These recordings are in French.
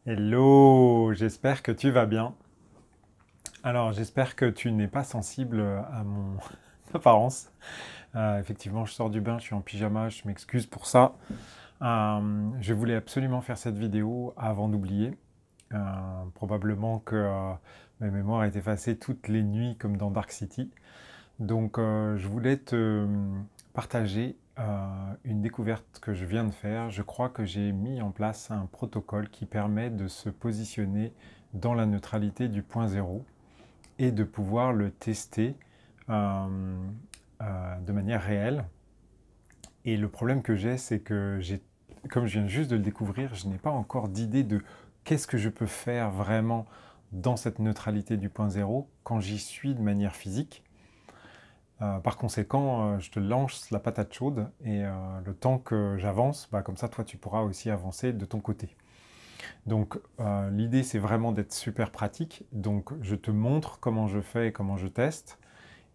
Hello, j'espère que tu vas bien. Alors, j'espère que tu n'es pas sensible à mon apparence. Effectivement, je sors du bain, je suis en pyjama, je m'excuse pour ça. Je voulais absolument faire cette vidéo avant d'oublier. Probablement que ma mémoire est effacée toutes les nuits comme dans Dark City. Donc, je voulais te partager une découverte que je viens de faire. Je crois que j'ai mis en place un protocole qui permet de se positionner dans la neutralité du point zéro et de pouvoir le tester de manière réelle. Et le problème que j'ai, c'est que comme je viens juste de le découvrir, je n'ai pas encore d'idée de qu'est-ce que je peux faire vraiment dans cette neutralité du point zéro quand j'y suis de manière physique. Par conséquent, je te lance la patate chaude et le temps que j'avance, bah, comme ça, toi, tu pourras aussi avancer de ton côté. Donc, l'idée, c'est vraiment d'être super pratique. Donc, je te montre comment je fais et comment je teste.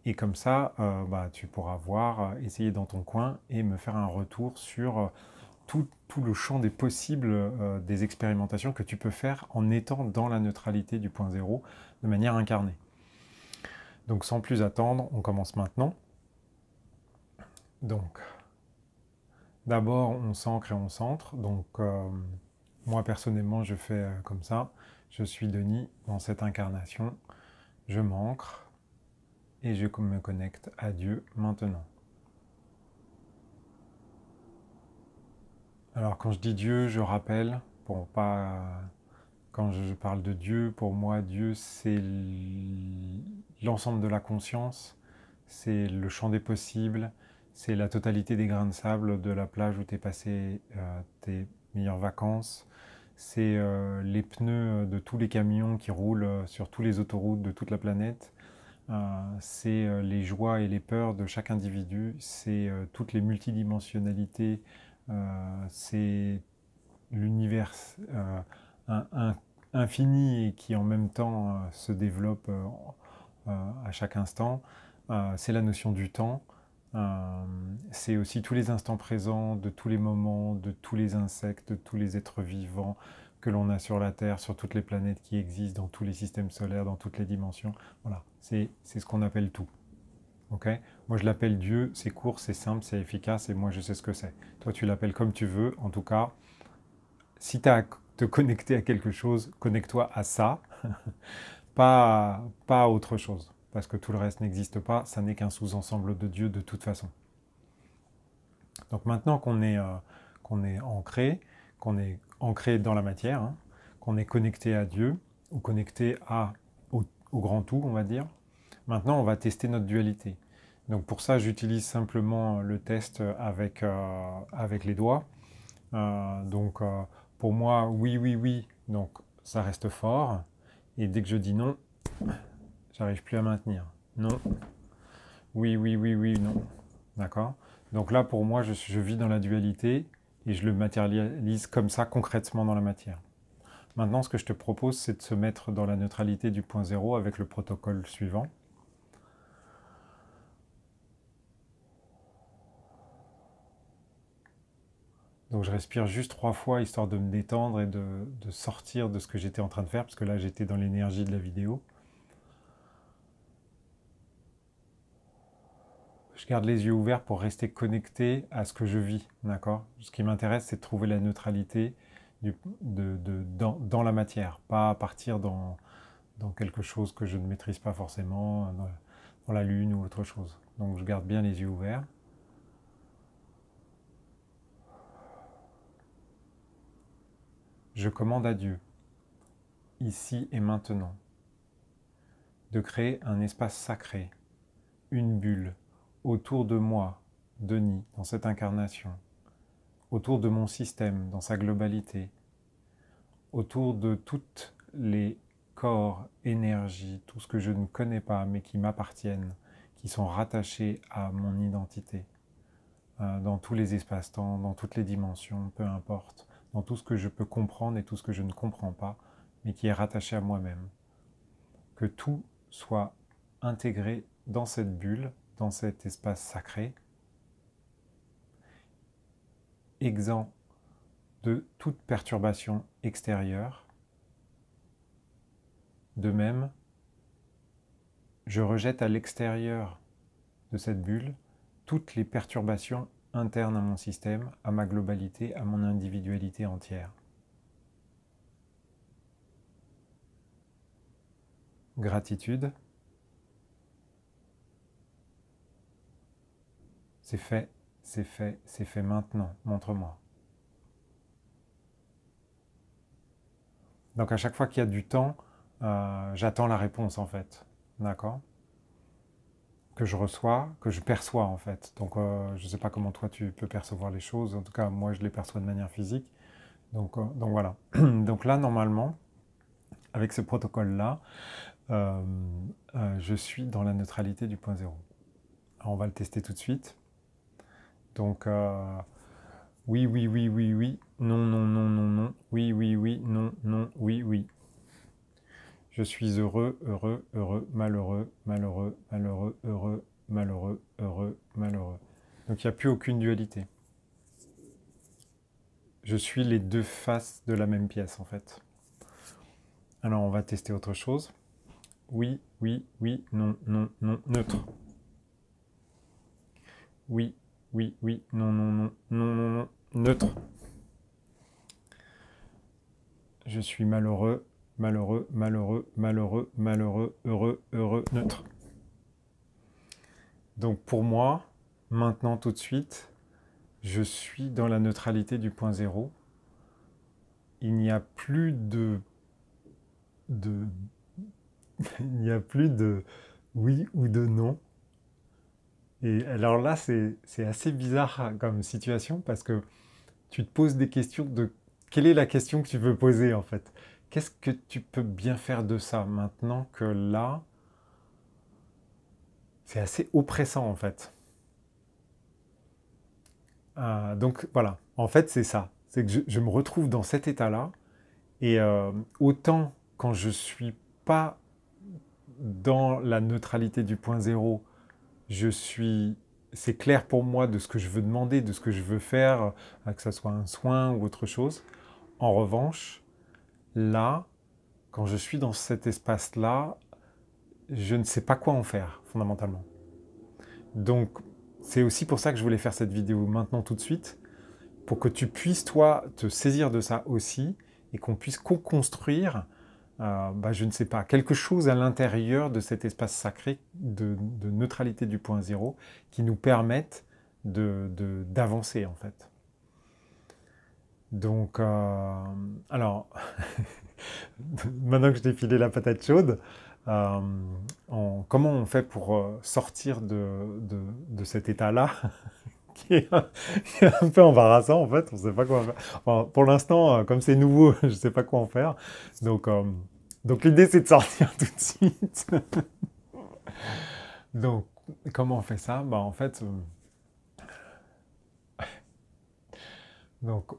Et comme ça, bah, tu pourras voir, essayer dans ton coin et me faire un retour sur tout le champ des possibles des expérimentations que tu peux faire en étant dans la neutralité du point zéro de manière incarnée. Donc, sans plus attendre, on commence maintenant. Donc, d'abord, on s'ancre et on centre. Donc, moi, personnellement, je fais comme ça. Je suis Denis dans cette incarnation. Je m'ancre et je me connecte à Dieu maintenant. Alors, quand je dis Dieu, je rappelle, pour pas. Quand je parle de Dieu, pour moi, Dieu, c'est l'ensemble de la conscience, c'est le champ des possibles, c'est la totalité des grains de sable de la plage où tu es passé tes meilleures vacances, c'est les pneus de tous les camions qui roulent sur toutes les autoroutes de toute la planète, c'est les joies et les peurs de chaque individu, c'est toutes les multidimensionnalités, c'est l'univers infini et qui en même temps se développe à chaque instant. C'est la notion du temps. C'est aussi tous les instants présents, de tous les moments, de tous les insectes, de tous les êtres vivants que l'on a sur la Terre, sur toutes les planètes qui existent, dans tous les systèmes solaires, dans toutes les dimensions. Voilà, c'est ce qu'on appelle tout. Okay, moi je l'appelle Dieu, c'est court, c'est simple, c'est efficace et moi je sais ce que c'est. Toi tu l'appelles comme tu veux, en tout cas, si tu as à te connecter à quelque chose, connecte-toi à ça, pas à autre chose. Parce que tout le reste n'existe pas, ça n'est qu'un sous-ensemble de Dieu de toute façon. Donc maintenant qu'on est ancré dans la matière, hein, qu'on est connecté à Dieu, ou connecté au grand tout, on va dire, maintenant on va tester notre dualité. Donc pour ça, j'utilise simplement le test avec les doigts. Donc pour moi, oui, oui, oui, donc ça reste fort. Et dès que je dis non, j'arrive plus à maintenir. Non, oui, oui, oui, oui, non. D'accord. Donc là, pour moi, je vis dans la dualité et je le matérialise comme ça concrètement dans la matière. Maintenant, ce que je te propose, c'est de se mettre dans la neutralité du point zéro avec le protocole suivant. Donc je respire juste 3 fois histoire de me détendre et de sortir de ce que j'étais en train de faire, parce que là j'étais dans l'énergie de la vidéo. Je garde les yeux ouverts pour rester connecté à ce que je vis, d'accord? Ce qui m'intéresse, c'est de trouver la neutralité dans la matière, pas partir dans quelque chose que je ne maîtrise pas forcément, dans la lune ou autre chose. Donc je garde bien les yeux ouverts. Je commande à Dieu, ici et maintenant, de créer un espace sacré, une bulle, autour de moi, Denis, dans cette incarnation, autour de mon système, dans sa globalité, autour de toutes les corps, énergies, tout ce que je ne connais pas mais qui m'appartiennent, qui sont rattachés à mon identité, dans tous les espaces-temps, dans toutes les dimensions, peu importe, dans tout ce que je peux comprendre et tout ce que je ne comprends pas, mais qui est rattaché à moi-même. Que tout soit intégré dans cette bulle, dans cet espace sacré, exempt de toute perturbation extérieure, De même, je rejette à l'extérieur de cette bulle toutes les perturbations internes à mon système, à ma globalité, à mon individualité entière. Gratitude. C'est fait, c'est fait, c'est fait maintenant. Montre-moi. Donc à chaque fois qu'il y a du temps, j'attends la réponse en fait. D'accord? Que je reçois, que je perçois en fait. Donc je ne sais pas comment toi tu peux percevoir les choses. En tout cas, moi je les perçois de manière physique. Donc voilà. Donc là, normalement, avec ce protocole-là, je suis dans la neutralité du point zéro. Alors, on va le tester tout de suite. Donc, oui, oui, oui, oui, oui, non, non, non, non, non, oui, oui, oui, non, non, oui, oui. Je suis heureux, heureux, heureux, malheureux, malheureux, malheureux, heureux, malheureux, heureux, malheureux. Donc il n'y a plus aucune dualité. Je suis les deux faces de la même pièce en fait. Alors on va tester autre chose. Oui, oui, oui, non, non, non, neutre. Oui, oui, oui, non, non, non, non, non, non, neutre. Je suis malheureux, malheureux, malheureux, malheureux, malheureux, heureux, heureux, neutre. Donc pour moi, maintenant tout de suite, je suis dans la neutralité du point zéro. Il n'y a plus il n'y a plus de oui ou de non. Et alors là, c'est assez bizarre comme situation parce que tu te poses des questions de quelle est la question que tu veux poser en fait. Qu'est-ce que tu peux bien faire de ça maintenant que là, c'est assez oppressant en fait. Donc voilà, en fait c'est ça. C'est que je me retrouve dans cet état-là et autant quand je suis pas dans la neutralité du point zéro, c'est clair pour moi de ce que je veux demander, de ce que je veux faire, que ce soit un soin ou autre chose. En revanche, là, quand je suis dans cet espace-là, je ne sais pas quoi en faire, fondamentalement. Donc, c'est aussi pour ça que je voulais faire cette vidéo maintenant tout de suite, pour que tu puisses, toi, te saisir de ça aussi, et qu'on puisse co-construire, je ne sais pas, quelque chose à l'intérieur de cet espace sacré de neutralité du point zéro, qui nous permette d'avancer, en fait. Donc, alors, maintenant que je t'ai filé la patate chaude, comment on fait pour sortir de cet état-là qui est un peu embarrassant en fait, on ne sait pas quoi faire. Enfin, pour l'instant, comme c'est nouveau, je ne sais pas quoi en faire. Donc l'idée c'est de sortir tout de suite. Donc comment on fait ça? En fait, donc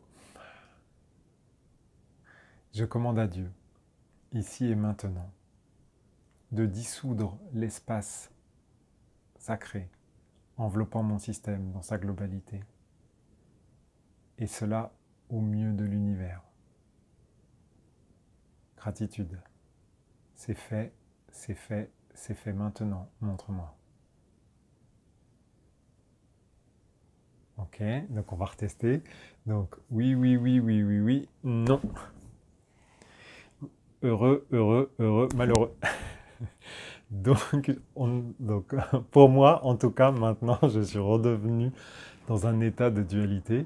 je commande à Dieu, ici et maintenant, de dissoudre l'espace sacré enveloppant mon système dans sa globalité. Et cela au mieux de l'univers. Gratitude. C'est fait, c'est fait, c'est fait maintenant. Montre-moi. Ok, donc on va retester. Donc oui, oui, oui, oui, oui, oui, non. Heureux, heureux, heureux, malheureux. Donc pour moi, en tout cas, maintenant, je suis redevenu dans un état de dualité,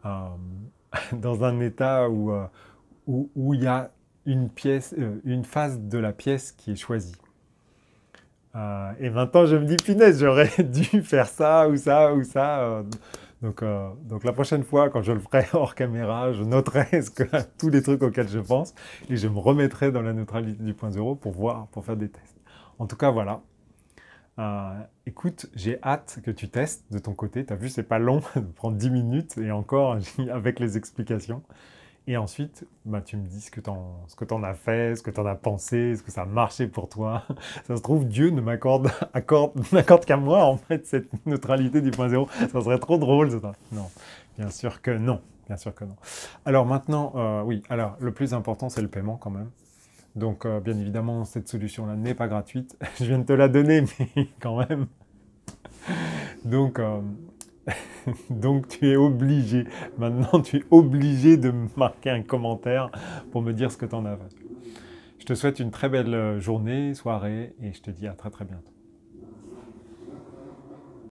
dans un état où il y a une pièce, une phase de la pièce qui est choisie. Et maintenant, je me dis, punaise, j'aurais dû faire ça ou ça ou ça. Donc la prochaine fois, quand je le ferai hors caméra, je noterai tous les trucs auxquels je pense et je me remettrai dans la neutralité du point zéro pour voir, pour faire des tests. En tout cas, voilà. Écoute, j'ai hâte que tu testes de ton côté. Tu as vu, c'est pas long, ça prend 10 minutes et encore avec les explications. Et ensuite, tu me dis ce que t'en as fait, ce que t'en as pensé, est-ce que ça a marché pour toi. Ça se trouve, Dieu ne n'accorde qu'à moi, en fait, cette neutralité du point zéro. Ça serait trop drôle, ça. Non, bien sûr que non. Bien sûr que non. Alors maintenant, oui, alors le plus important, c'est le paiement quand même. Donc, bien évidemment, cette solution-là n'est pas gratuite. Je viens de te la donner, mais quand même. Donc, donc tu es obligé, maintenant tu es obligé de me marquer un commentaire pour me dire ce que tu en as fait. Je te souhaite une très belle journée, soirée, et je te dis à très très bientôt.